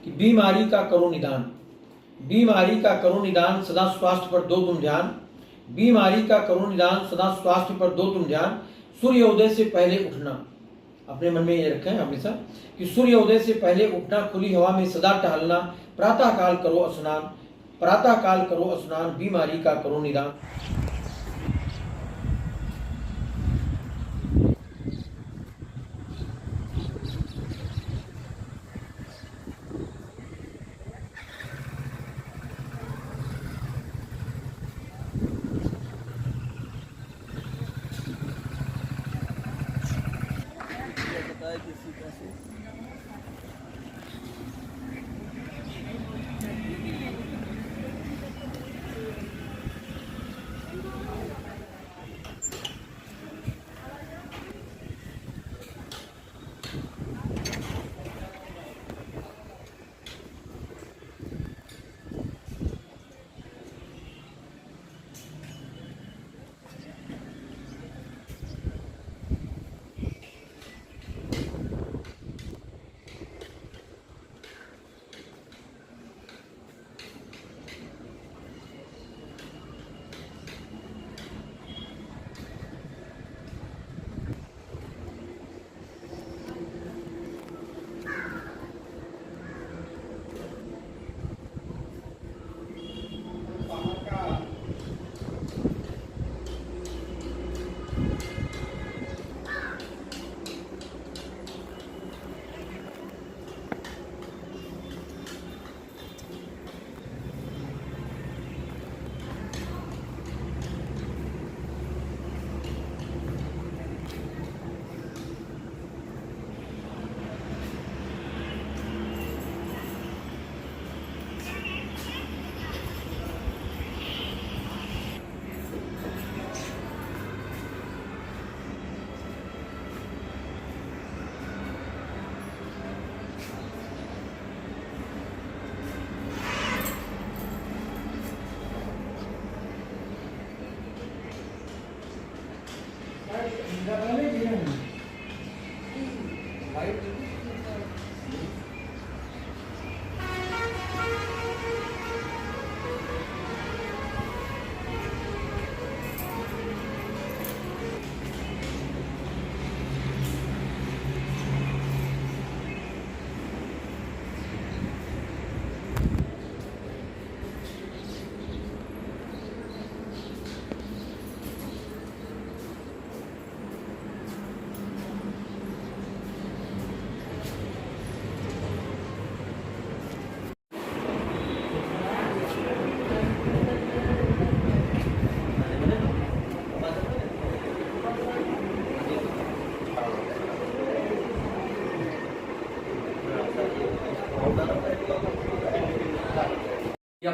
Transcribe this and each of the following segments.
कि बीमारी का करो निदान, बीमारी का करो निदान, सदा स्वास्थ्य पर दो तुम ध्यान, बीमारी का करो निदान, सदा स्वास्थ्य पर दो तुम ध्यान। सूर्योदय से पहले उठना, अपने मन में ये रखें हमेशा कि सूर्योदय से पहले उठना, खुली हवा में सदा टहलना, प्रातः काल करो स्नान, प्रातः काल करो स्नान, बीमारी का करो निदान।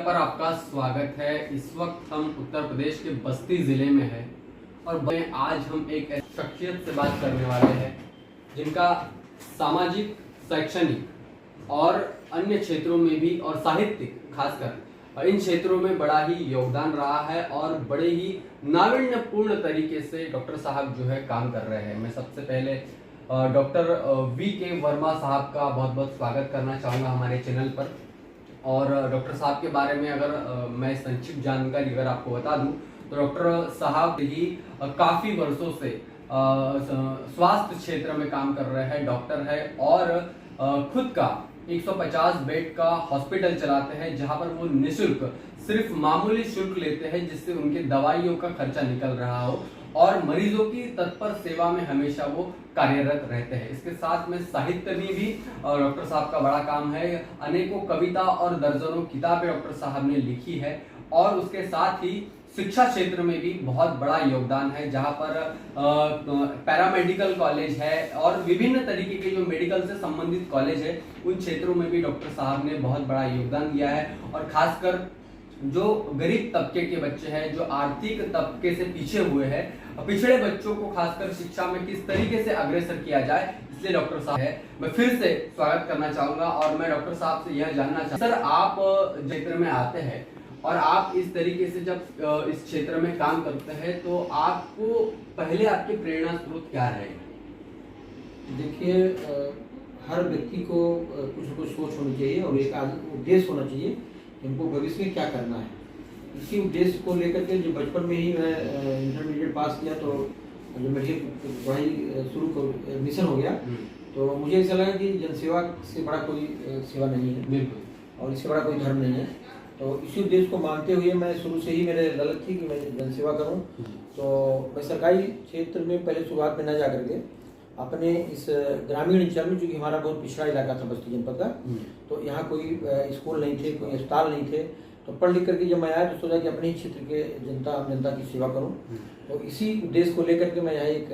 पर आपका स्वागत है। इस वक्त हम उत्तर प्रदेश के बस्ती जिले में हैं और आज हम एक ऐसी शख्सियत से बात करने वाले हैं जिनका सामाजिक, शैक्षणिक और अन्य क्षेत्रों में भी और साहित्यिक खासकर इन क्षेत्रों में बड़ा ही योगदान रहा है और बड़े ही नाविन्यपूर्ण तरीके से डॉक्टर साहब जो है काम कर रहे हैं। मैं सबसे पहले डॉक्टर वी.के. वर्मा साहब का बहुत बहुत स्वागत करना चाहूँगा हमारे चैनल पर। और डॉक्टर साहब के बारे में अगर मैं संक्षिप्त जानकारी अगर आपको बता दूं तो डॉक्टर साहब ही काफ़ी वर्षों से स्वास्थ्य क्षेत्र में काम कर रहे हैं, डॉक्टर है और खुद का 150 बेड का हॉस्पिटल चलाते हैं जहां पर वो निःशुल्क सिर्फ मामूली शुल्क लेते हैं जिससे उनके दवाइयों का खर्चा निकल रहा हो और मरीजों की तत्पर सेवा में हमेशा वो कार्यरत रहते हैं। इसके साथ में साहित्य में भी डॉक्टर साहब का बड़ा काम है। अनेकों कविता और दर्जनों किताबें डॉक्टर साहब ने लिखी है और उसके साथ ही शिक्षा क्षेत्र में भी बहुत बड़ा योगदान है जहां पर पैरामेडिकल कॉलेज है और विभिन्न तरीके के जो मेडिकल से संबंधित कॉलेज है उन क्षेत्रों में भी डॉक्टर साहब ने बहुत बड़ा योगदान दिया है। और खासकर जो गरीब तबके के बच्चे हैं, जो आर्थिक तबके से पीछे हुए हैं, पिछड़े बच्चों को खासकर शिक्षा में किस तरीके से अग्रसर किया जाए, इसलिए डॉक्टर साहब है मैं फिर से स्वागत करना चाहूंगा। और मैं डॉक्टर साहब से यह जानना चाहूँगा, सर आप क्षेत्र में आते हैं और आप इस तरीके से जब इस क्षेत्र में काम करते हैं तो आपको पहले आपके प्रेरणा स्रोत क्या रहे? देखिए, हर व्यक्ति को कुछ न कुछ सोच होनी चाहिए और एक उद्देश्य होना चाहिए कि हमको भविष्य में क्या करना है। इसी उद्देश्य को लेकर के जो बचपन में ही मैं इंटरमीडिएट पास किया तो जो मेरी पढ़ाई शुरू एडमिशन हो गया तो मुझे ऐसा लगा कि जनसेवा से बड़ा कोई सेवा नहीं है और इससे बड़ा कोई धर्म नहीं है। तो इसी उद्देश्य को मानते हुए मैं शुरू से ही मेरे ललक थी कि मैं जनसेवा करूं। तो मैं सरकारी क्षेत्र में पहले शुरुआत में न जा करके अपने इस ग्रामीण अंचल में, चूँकि हमारा बहुत पिछड़ा इलाका था बस्ती जनपद का, तो यहाँ कोई स्कूल नहीं थे, कोई अस्पताल नहीं थे। तो पढ़ लिख करके जब मैं आया तो सोचा कि अपने ही क्षेत्र के जनता की सेवा करूं। तो इसी उद्देश्य को लेकर के मैं यहाँ एक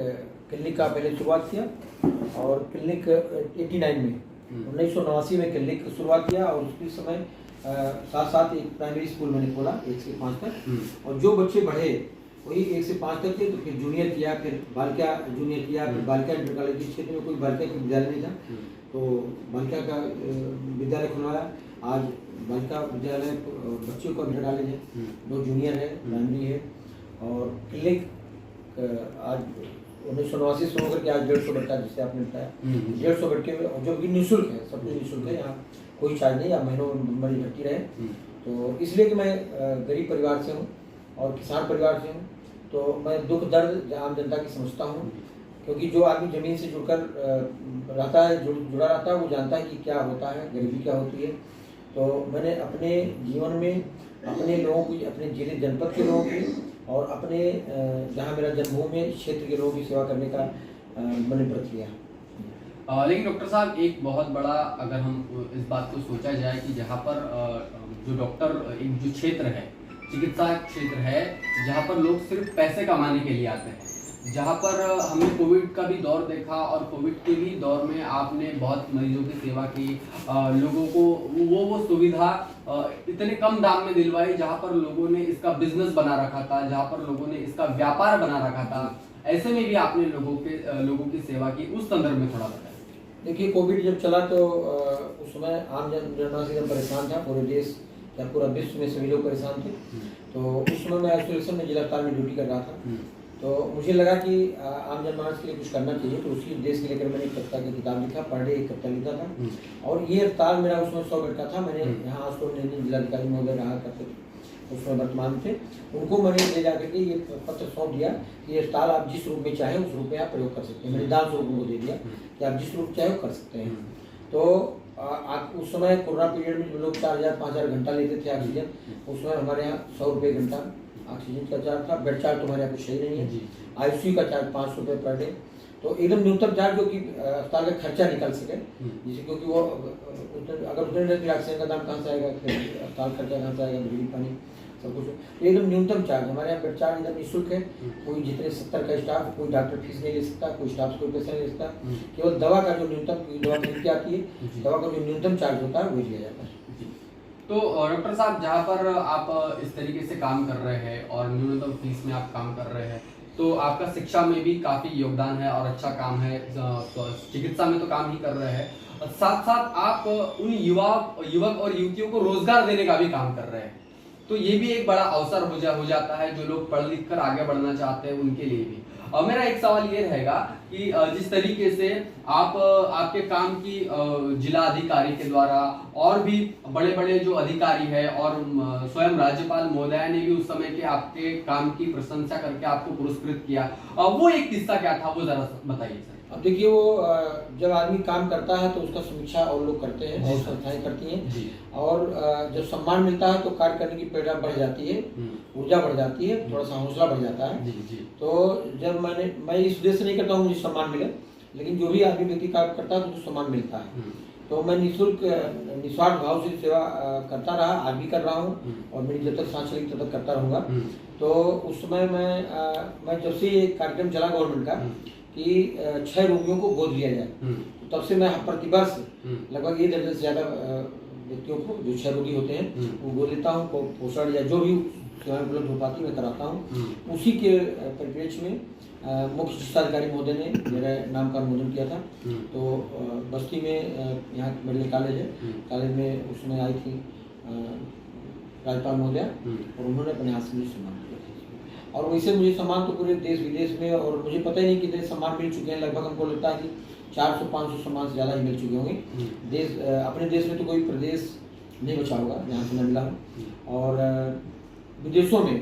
क्लिनिक का पहले शुरुआत किया और क्लिनिक 89 में 1989 में क्लिनिक की शुरुआत किया और उसी समय साथ साथ एक प्राइमरी स्कूल मैंने खोला 1 से 5 तक। और जो बच्चे बढ़े वही 1 से 5 तक थे, तो फिर जूनियर किया, फिर बालिका जूनियर किया, फिर बालिका इंटर कॉलेज। इस क्षेत्र में कोई बालिका का विद्यालय नहीं था तो बालिका का विद्यालय खुलवाया। आज बालिका विद्यालय बच्चों का इंटर कॉलेज है, 2 जूनियर है, प्राइमरी है। और क्लिनिक आज 1989 से होकर के आज 150 बेड का, जिससे आपने बताया 150 बेड के, जो कि निःशुल्क है, सब कुछ निःशुल्क है, यहाँ कोई चार्ज नहीं, आप महीनों मरीज भर्ती रहे। तो इसलिए कि मैं गरीब परिवार से हूँ और किसान परिवार से हूँ, तो मैं दुख दर्द आम जनता की समझता हूँ। क्योंकि जो आदमी जमीन से जुड़कर रहता है, जुड़ा रहता है, वो जानता है कि क्या होता है, गरीबी क्या होती है। तो मैंने अपने जीवन में अपने लोगों की, अपने जिले जनपद के लोगों की और अपने जहाँ मेरा जन्मभूमि है क्षेत्र के लोगों की सेवा करने का मैंने व्रत लिया। लेकिन डॉक्टर साहब, एक बहुत बड़ा, अगर हम इस बात को सोचा जाए कि जहाँ पर जो डॉक्टर, एक जो क्षेत्र है, चिकित्सा क्षेत्र है, जहाँ पर लोग सिर्फ पैसे कमाने के लिए आते हैं, जहाँ पर हमने कोविड का भी दौर देखा और कोविड के भी दौर में आपने बहुत मरीजों की सेवा की, लोगों को वो सुविधा इतने कम दाम में दिलवाई जहाँ पर लोगों ने इसका बिजनेस बना रखा था, जहाँ पर लोगों ने इसका व्यापार बना रखा था। ऐसे में भी आपने लोगों की सेवा की, उस संदर्भ में थोड़ा बताएं। देखिए, कोविड जब चला तो उस समय आम जनता से परेशान था, पूरे देश या पूरा विश्व में सभी लोग परेशान थे। तो उस समय मैं आइसोलेशन में जिला अस्पताल में ड्यूटी कर रहा था। तो मुझे लगा कि आम जनमानस के लिए कुछ करना चाहिए, तो उसी उद्देश्य के लेकर मैंने एक कविता की किताब लिखा, पर डे एक कविता लिखा था। और ये अस्पताल मेरा उसमें 100 बेड का था। मैंने यहाँ आशुतोष जिलाधिकारी महोदय रहा करते उसमें वर्तमान थे, उनको मैंने ले जाकर के ये पत्र सौंप दिया कि ये अस्पताल आप जिस रूप में चाहे उस रूप में आप प्रयोग कर सकते हैं। मैंने दान स्वरूप उनको दे दिया कि आप जिस रूप चाहे कर सकते हैं। तो उस समय कोरोना पीरियड में जो लोग 4000-5000 घंटा लेते थे ऑक्सीजन, उस समय हमारे यहाँ 100 रुपये घंटा ऑक्सीजन का चार्ज था। बेड चार्ज तुम्हारे यहाँ कुछ सही नहीं है। आईसीयू का चार्ज 500 रुपये पर डे, तो एकदम न्यूनतम चार्ज जो कि अस्पताल का खर्चा निकल सके, जिसे क्योंकि वो अगर उतने ऑक्सीजन का दाम कहाँ से आएगा, फिर अस्पताल खर्चा कहाँ से आएगा, बिजली पानी सब कुछ। तो एकदम न्यूनतम चार्ज हमारे यहाँ बेड चार्ज एकदम निःशुल्क है। कोई जितने 70 का स्टाफ, कोई डॉक्टर फीस नहीं ले सकता, कोई स्टाफ से कोई पैसा नहीं ले सकता। केवल दवा का जो न्यूनतम, दवा खरीद के आती है, दवा का जो न्यूनतम चार्ज होता है वो लिया जाता है। तो डॉक्टर साहब, जहाँ पर आप इस तरीके से काम कर रहे हैं और न्यूनतम फीस में आप काम कर रहे हैं, तो आपका शिक्षा में भी काफी योगदान है और अच्छा काम है, चिकित्सा में तो काम ही कर रहे हैं, और साथ साथ आप उन युवक और युवतियों को रोजगार देने का भी काम कर रहे हैं। तो ये भी एक बड़ा अवसर हो जाता है, जो लोग पढ़ लिख कर आगे बढ़ना चाहते हैं उनके लिए भी। और मेरा एक सवाल ये रहेगा कि जिस तरीके से आपके काम की जिला अधिकारी के द्वारा और भी बड़े बड़े जो अधिकारी है और स्वयं राज्यपाल महोदया ने भी उस समय के आपके काम की प्रशंसा करके आपको पुरस्कृत किया, वो एक किस्सा क्या था, वो जरा बताइए सर। अब देखिए, वो जब आदमी काम करता है तो उसका समीक्षा और लोग करते हैं और संस्थाएं करती हैं, और जब सम्मान मिलता है तो कार्य करने की प्रेरणा बढ़ जाती है, ऊर्जा बढ़ जाती है, थोड़ा सा हौसला बढ़ जाता है। तो जब मैं इस उद्देश्य नहीं करता हूँ मुझे सम्मान मिले, लेकिन जो भी आदमी व्यक्ति कार्य करता है तो उसको सम्मान मिलता है। तो मैं निःशुल्क निस्वार्थ भाव से सेवा करता रहा, आज भी कर रहा हूँ, और मेरी जब तक सांस चलेगी तब तक करता रहूँगा। तो उस समय मैं जब से ये कार्यक्रम चला गवर्नमेंट का कि 6 रोगियों को गोद लिया जाए, तो तब से मैं प्रतिवर्ष लगभग 1 दर्जन से ज़्यादा व्यक्तियों को, जो 6 रोगी होते हैं, वो गोद लेता हूँ। पोषण या जो भी सेवाएं उपलब्ध हो पाती मैं कराता हूँ। उसी के परिप्रेक्ष्य में मुख्य चिकित्साधिकारी महोदय ने मेरे नाम का अनुमोदन किया था। तो बस्ती में यहाँ मेडिकल कॉलेज है, कॉलेज में उसमें आई थी राज्यपाल महोदया, और उन्होंने अपने हाथ से मुझे सम्मान किया था। और वैसे मुझे सम्मान तो पूरे देश विदेश में, और मुझे पता ही नहीं कितने सम्मान मिल चुके हैं। लगभग हमको लगता है कि 400-500 सम्मान से ज़्यादा ही मिल चुके होंगे। देश अपने देश में तो कोई प्रदेश नहीं बचा होगा जहाँ से मैं मिला हूँ। और विदेशों में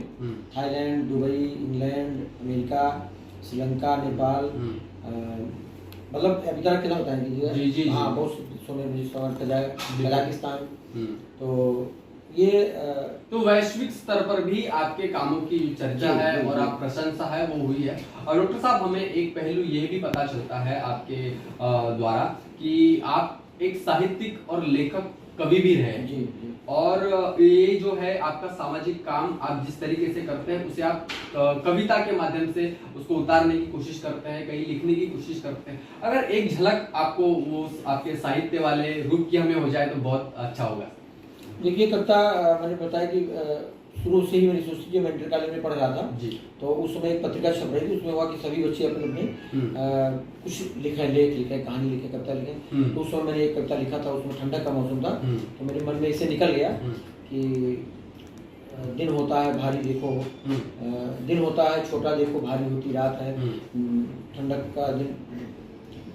Thailand, Dubai, England, America, Sri Lanka, Nepal, मतलब अभी तक कितना बताएंगे जी? हाँ, बहुत से देशों में मुझे कजाकिस्तान। तो ये तो वैश्विक स्तर पर भी आपके कामों की चर्चा है और आप प्रशंसा है वो हुई है। और डॉक्टर साहब, हमें एक पहलू ये भी पता चलता है आपके द्वारा कि आप एक साहित्यिक और लेखक कवि भी रहे हैं। जी। और ये जो है आपका सामाजिक काम आप जिस तरीके से करते हैं उसे आप कविता के माध्यम से उसको उतारने की कोशिश करते हैं, कहीं लिखने की कोशिश करते हैं। अगर एक झलक आपको वो आपके साहित्य वाले रूप की हमें हो जाए तो बहुत अच्छा होगा। देखिए, कविता मैंने बताया कि शुरू से ही मैंने सोची कि मैं इंटर कॉलेज में पढ़ रहा था जी। तो उस समय एक पत्रिका छप रही थी, उसमें हुआ कि सभी बच्चे अपने अपने कुछ लिखे, लेख लिखे, कहानी लिखे, कविता लिखे। तो उस समय मैंने एक कविता लिखा था, उसमें ठंडक का मौसम था। तो मेरे मन में इसे निकल गया कि दिन होता है भारी देखो, दिन होता है छोटा देखो भारी होती रात है, ठंडक का दिन,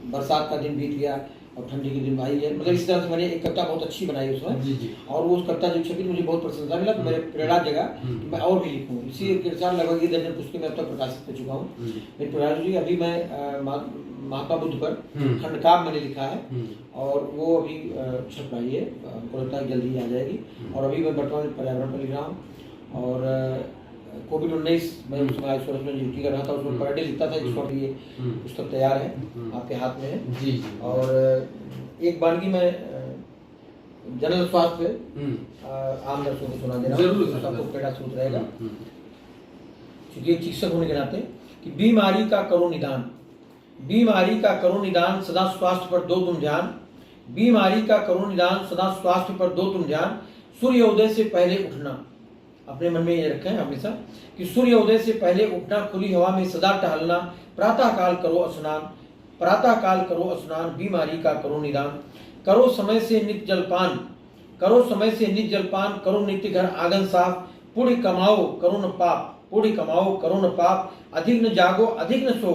बरसात का दिन बीत गया और ठंडी के दिन भाई है। मतलब इस तरह से मैंने एक कविता बहुत अच्छी बनाई उसमें। जी। और वो कविता जब छपी मुझे बहुत प्रशंसा मिला, तो मेरे प्रेरणा जगा कि मैं और भी लिखूं। इसी के अनुसार लगभग 1 दर्जन पुस्तकें मैं अब तक प्रकाशित कर चुका हूँ। मेरी प्रेरणा जी, अभी मैं महात्मा बुद्ध पर खंडकाव्य मैंने लिखा है और वो अभी छप रही है, हमको लगता है जल्दी आ जाएगी। और अभी मैं वर्तमान में पर्यावरण पर लिख रहा हूँ। और कोविड-19 में उस समय आइसोलेशन में ड्यूटी कर रहा था, उसमें पर डे लिखता था। इस वक्त ये पुस्तक तैयार है, आपके हाथ में है। जी। और एक बानगी में जनरल स्वास्थ्य पे आम दर्शकों को सुना दे रहा हूँ, सबको प्रेरणा स्रोत रहेगा। क्योंकि एक चिकित्सक होने के नाते कि बीमारी का करो निदान, बीमारी का करो निदान, सदा स्वास्थ्य पर दो तुम ध्यान, बीमारी का करो निदान, सदा स्वास्थ्य पर दो तुम ध्यान, सूर्योदय से पहले उठना। अपने मन में ये रखें हमेशा कि सूर्योदय से पहले उठना, खुली हवा में सदा टहलना, प्रातः काल करो स्नान, प्रातः काल करो स्नान, बीमारी का करो निदान, करो समय से नित्य जलपान, करो समय से नित्य जलपान, करो नित्य घर आंगन साफ, पुण्य कमाओ करो न पाप, पुण्य कमाओ करो न पाप, अधिक न जागो अधिक न सो,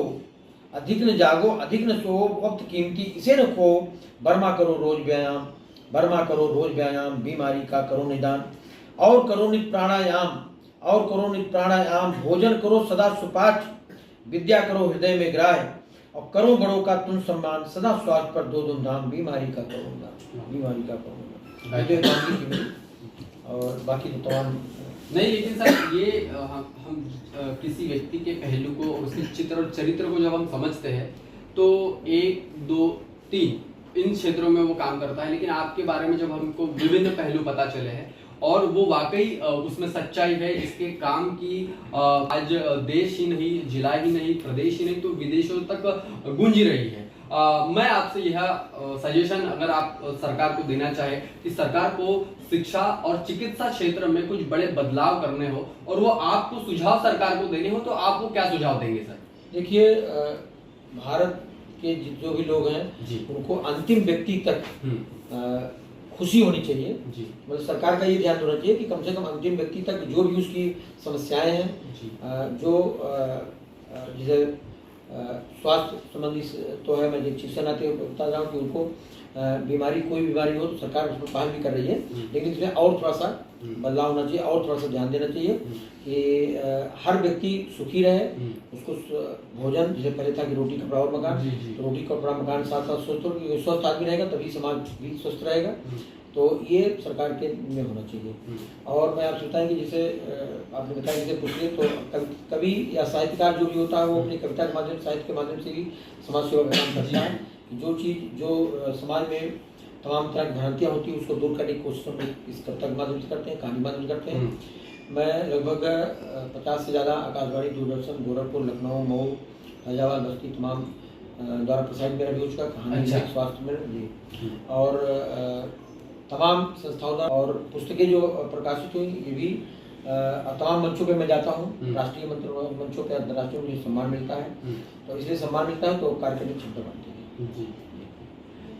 अधिक न जागो अधिक न सो, वक्त कीमती इसे न खो, बर्मा करो रोज व्यायाम, बर्मा करो रोज व्यायाम, बीमारी का करो निदान, और करो नित्य प्राणायाम, और करो नित्य प्राणायाम, भोजन करो सदा सुपाच्य, विद्या करो हृदय में ग्राह्य, और करो बड़ों का तुम सम्मान, सदा स्वास्थ्य पर दो धूमधाम, बीमारी का करो निदान, बीमारी का करो निदान। और बाकी तो तमाम नहीं, लेकिन सर ये हम किसी व्यक्ति के पहलू को, उसके चित्र और चरित्र को जब हम समझते हैं तो 1, 2, 3 इन क्षेत्रों में वो काम करता है। लेकिन आपके बारे में जब हमको विभिन्न पहलू पता चले हैं और वो वाकई उसमें सच्चाई है, इसके काम की आज देश ही नहीं, जिला ही नहीं, प्रदेश ही नहीं तो विदेशों तक गूंज रही है। मैं आपसे यह सजेशन अगर आप सरकार को देना चाहे कि सरकार को शिक्षा और चिकित्सा क्षेत्र में कुछ बड़े बदलाव करने हो और वो आपको सुझाव सरकार को देने हो, तो आप वो क्या सुझाव देंगे सर? देखिए, भारत के जो भी लोग हैं उनको अंतिम व्यक्ति तक खुशी होनी चाहिए। मतलब सरकार का ये ध्यान होना चाहिए कि कम से कम अंतिम व्यक्ति तक जो भी उसकी समस्याएं हैं, जो जैसे स्वास्थ्य संबंधी तो है, मैं चिकित्सा नाते बता रहा हूँ कि उनको बीमारी, कोई बीमारी हो तो सरकार उस पर पहल भी कर रही है। लेकिन इसमें और थोड़ा सा बदलाव होना चाहिए और थोड़ा सा ध्यान देना चाहिए कि हर व्यक्ति सुखी रहे, उसको भोजन, जैसे पहले था कि रोटी कपड़ा और मकान, तो रोटी कपड़ा मकान साथ साथ स्वस्थ आदमी रहेगा तभी समाज भी स्वस्थ रहेगा। तो ये सरकार के में होना चाहिए। और मैं आपसे बताएं कि जैसे आपने बताया जैसे पूछिए, तो कवि या साहित्यकार जो भी होता है वो अपनी कविता के माध्यम, साहित्य के माध्यम से भी समाज सेवा का काम करता है। जो चीज़ जो समाज में तमाम तरह की भ्रांतियाँ होती है उसको दूर करने की कोशिश हम इस कविता के माध्यम से करते हैं, कहानी माध्यम से करते हैं। मैं लगभग 50 से ज़्यादा आकाशवाणी, दूरदर्शन, गोरखपुर, लखनऊ, मऊ, फैजाबाद, बस्ती तमाम द्वारा प्रसारित मेरा भी हो चुका, कहानी स्वास्थ्य में जी। और तमाम संस्थाओं और पुस्तकें जो प्रकाशित हुई ये भी तमाम मंचों पे मैं जाता हूँ, राष्ट्रीय मंचों पे, अंतर्राष्ट्रीय मुझे सम्मान मिलता है। तो इसलिए सम्मान मिलता है तो कार्यक्रम क्षमता बढ़ती है जी।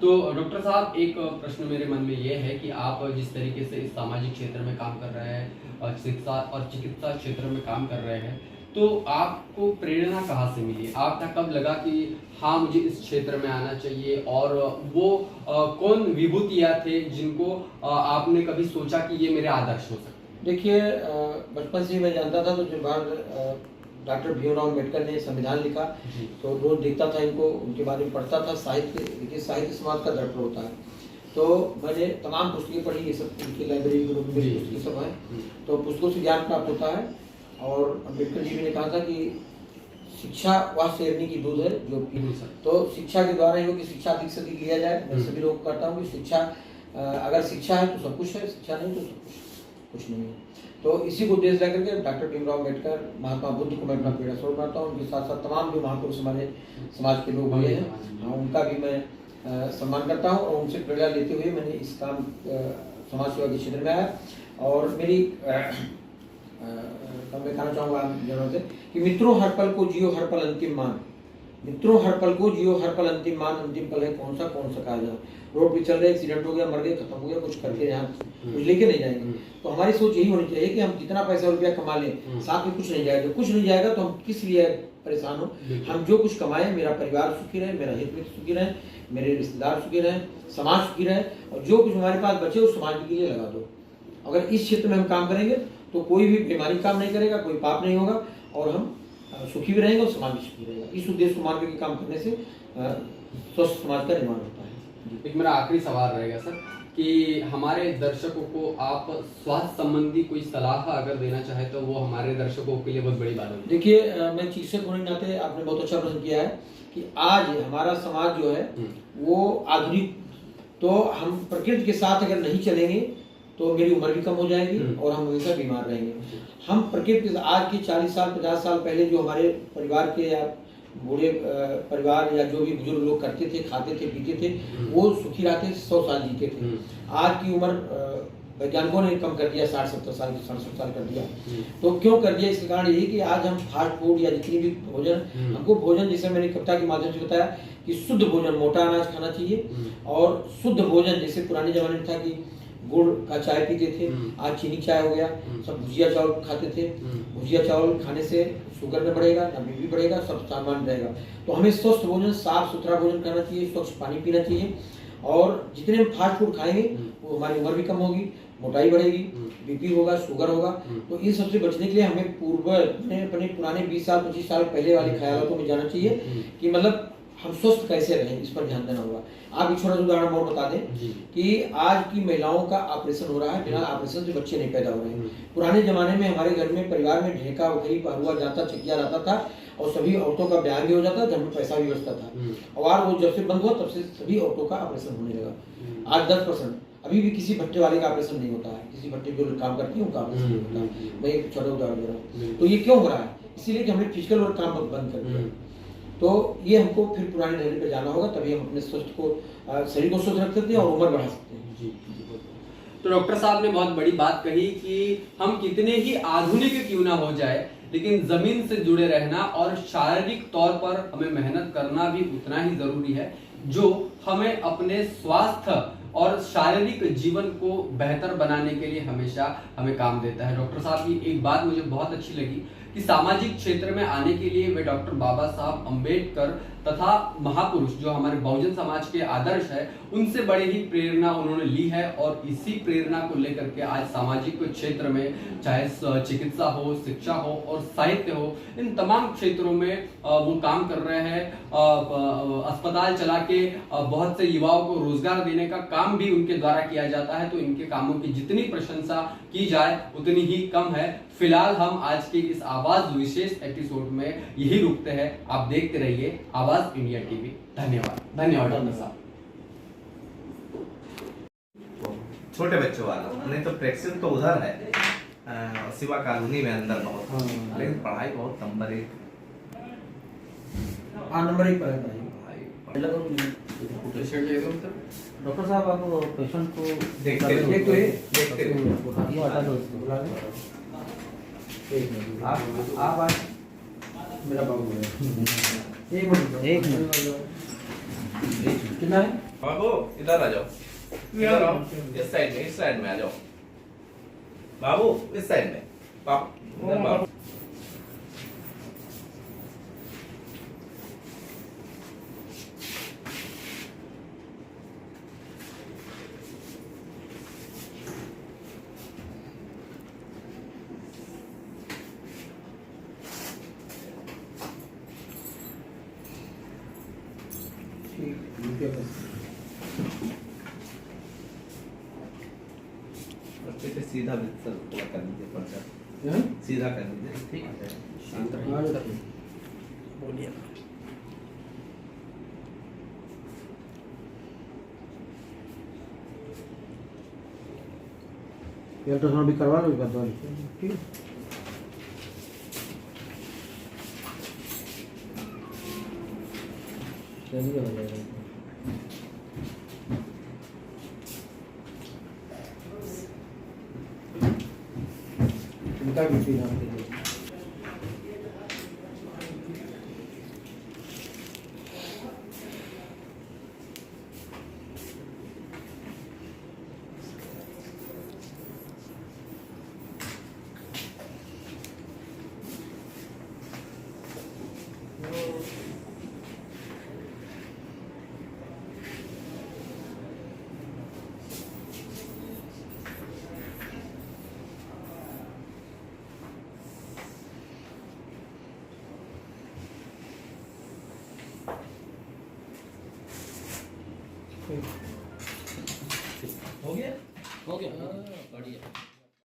तो डॉक्टर साहब, एक प्रश्न मेरे मन में ये है कि आप जिस तरीके से इस सामाजिक क्षेत्र में काम कर रहे हैं, शिक्षा और चिकित्सा क्षेत्र में काम कर रहे हैं, तो आपको प्रेरणा कहाँ से मिली? आपका कब लगा कि हाँ मुझे इस क्षेत्र में आना चाहिए, और वो कौन विभूतियाँ थे जिनको आपने कभी सोचा कि ये मेरे आदर्श हो सकते हैं? देखिए, बचपन से ही मैं जानता था, तो जब डॉक्टर भीमराव अम्बेडकर ने संविधान लिखा जी। तो रोज देखता था इनको, उनके बारे में पढ़ता था। साहित्य, देखिए साहित्य समाज का दर्पण होता है, तो मैंने तमाम पुस्तकें पढ़ी, ये सब उनकी लाइब्रेरी में पुस्तकें सब है, तो पुस्तकों से ज्ञान प्राप्त होता है। और अम्बेडकर जी ने कहा था कि शिक्षा वह शेरनी की दूध है जो पी, तो शिक्षा के द्वारा ही हो कि शिक्षा अधिक से अधिक लिया जाए। मैं सभी लोगों को कहता हूँ कि शिक्षा, अगर शिक्षा है तो सब कुछ है, शिक्षा नहीं तो सब कुछ नहीं है। तो इसी को उद्देश्य लेकर के डॉक्टर भीमराव अम्बेडकर, महात्मा बुद्ध को मैं अपना प्रेरणा स्रोत मानता हूँ। उनके साथ साथ तमाम जो महापुरुष हमारे समाज के लोग हुए हैं, हाँ, उनका भी मैं सम्मान करता हूँ, और उनसे प्रेरणा लेते हुए मैंने इस काम समाज सेवा के क्षेत्र में आया। और मेरी मैं कहना चाहूँगा जनों से कि मित्रों हर पल को जियो हर पल अंतिम मान, मित्रों हर पल को जियो हर पल अंतिम मान, अंतिम पल है कौन सा कहा जाए। रोड पे चल रहे, एक्सीडेंट हो गया, मर गए, खत्म हो गया, कुछ करके यहाँ कुछ लेके नहीं जाएंगे। तो हमारी सोच यही होनी चाहिए कि हम जितना पैसा रुपया कमा लें, साथ में कुछ नहीं जाएगा। कुछ नहीं जाएगा तो हम किस लिए परेशान हो? हम जो कुछ कमाएं, मेरा परिवार सुखी रहे, मेरा हित मित्र सुखी रहे, मेरे रिश्तेदार सुखी रहे, समाज सुखी रहे, और जो कुछ हमारे पास बचे उस समाज के लिए लगा दो। अगर इस क्षेत्र में हम काम करेंगे तो कोई भी बीमारी काम नहीं करेगा, कोई पाप नहीं होगा, और हम सुखी भी रहेंगे और समाज भी सुखी रहेगा। इस उद्देश्य को मान करके काम करने से स्वस्थ समाज का निर्माण होता है। एक मेरा आखिरी सवाल रहेगा सर, कि हमारे दर्शकों को आप स्वास्थ्य संबंधी कोई सलाह अगर देना चाहे तो वो हमारे दर्शकों के लिए बहुत बड़ी बात होगी। देखिए, मैं चिकित्सक होने के नाते आपने बहुत अच्छा प्रश्न किया है कि आज हमारा समाज जो है वो आधुनिक, तो हम प्रकृति के साथ अगर नहीं चलेंगे तो मेरी उम्र भी कम हो जाएगी और हम हमेशा बीमार रहेंगे। हम प्रकृति, आज की 40 साल 50 साल पहले जो हमारे परिवार के या बूढ़े परिवार या जो भी बुजुर्ग लोग करते थे, खाते थे, पीते थे, वो सुखी रहते, 100 साल जीते थे। आज की उम्र वैज्ञानिकों ने कम कर दिया, 60-70 साल, 67 साल कर दिया। तो क्यों कर दिया? इसके कारण यही कि आज हम फास्ट फूड या जितनी भी भोजन, हमको भोजन, जैसे मैंने कविता के माध्यम से बताया कि शुद्ध भोजन, मोटा अनाज खाना चाहिए, और शुद्ध भोजन, जैसे पुराने जमाने में था कि गुड़ का चाय पीते थे, आज चीनी चाय हो गया, सब भुजिया चावल खाते थे। भुजिया चावल खाने से शुगर में बढ़ेगा, ना बीपी बढ़ेगा, सब सामान रहेगा। तो हमें स्वस्थ भोजन, साफ सुथरा भोजन करना चाहिए, स्वच्छ पानी पीना चाहिए, और जितने हम फास्ट फूड खाएंगे वो हमारी उम्र भी कम होगी, मोटाई बढ़ेगी, बीपी होगा, शुगर होगा। तो इन सबसे बचने के लिए हमें अपने पुराने 20 साल 25 साल पहले वाले ख्यालों में जाना चाहिए कि मतलब हम स्वस्थ कैसे रहें, इस पर ध्यान देना होगा। आप एक छोटा सा उदाहरण और बता दें कि आज की महिलाओं का ऑपरेशन हो रहा है, बिना ऑपरेशन से बच्चे नहीं पैदा हो रहे हैं। पुराने जमाने में हमारे घर में, परिवार में ढेका उखरी पहुआ जाता, चकिया रहता था, और सभी औरतों का ब्याह भी हो जाता, घर में पैसा भी बचता था। और वो जब से बंद हुआ तब से सभी औरतों का ऑपरेशन होने लगा। आज 10% अभी भी किसी भट्टे वाले का ऑपरेशन नहीं होता है, किसी भट्टे जो काम करती है उनका ऑपरेशन नहीं होता है। मैं एक छोटा उदाहरण दे रहा हूँ। तो ये क्यों हो रहा है? इसीलिए कि हमने फिजिकल वर्क काम बंद कर दिया। तो ये हमको फिर पुराने ढंग पे जाना होगा, तभी हम अपने स्वस्थ को, शरीर को स्वस्थ रख सकते हैं और उम्र बढ़ा सकते हैं। जी। तो डॉक्टर साहब ने बहुत बड़ी बात कही कि हम कितने ही आधुनिक क्यों ना हो जाए, लेकिन जमीन से जुड़े रहना और शारीरिक तौर पर हमें मेहनत करना भी उतना ही जरूरी है, जो हमें अपने स्वास्थ्य और शारीरिक जीवन को बेहतर बनाने के लिए हमेशा हमें काम देता है। डॉक्टर साहब की एक बात मुझे बहुत अच्छी लगी कि सामाजिक क्षेत्र में आने के लिए वे डॉक्टर बाबा साहब अम्बेडकर तथा महापुरुष जो हमारे बहुजन समाज के आदर्श है, उनसे बड़ी ही प्रेरणा उन्होंने ली है, और इसी प्रेरणा को लेकर के आज सामाजिक क्षेत्र में, चाहे चिकित्सा हो, शिक्षा हो और साहित्य हो, इन तमाम क्षेत्रों में वो काम कर रहे हैं। अस्पताल चला के बहुत से युवाओं को रोजगार देने का काम भी उनके द्वारा किया जाता है। तो इनके कामों की जितनी प्रशंसा की जाए उतनी ही कम है। फिलहाल हम आज के इस आवाज विशेष एपिसोड में यही रुकते हैं। आप देखते रहिए आवाज इंडिया टीवी। धन्यवाद। धन्यवाद डॉक्टर साहब। छोटे बच्चों वाला नहीं तो प्रेक्षण तो उधर है, सिवा कॉलोनी में अंदर बहुत, लेकिन पढ़ाई बहुत नंबर 1 नंबर 1 पर डॉक्टर साहब, आप पेशेंट को देखते रहो। आप आज मेरा बाबू है, एक मिनट कितना है? बाबू इधर आ जाओ, इधर आओ, इस साइड में आ जाओ बाबू, इस साइड में बाबू, इधर बाबू। उसके पे सीधा सर पूरा कर दीजिए पर्चा, हैं? सीधा कर दीजिए। ठीक है। शांत हाँ, रहिए। बोलिए। अल्ट्रासाउंड भी करवा लो, एक बार दवा लिख के, ठीक है? चलिए, हो जाएगा। इनका भी फील आपके लिए। हो गया? हो गया, बढ़िया।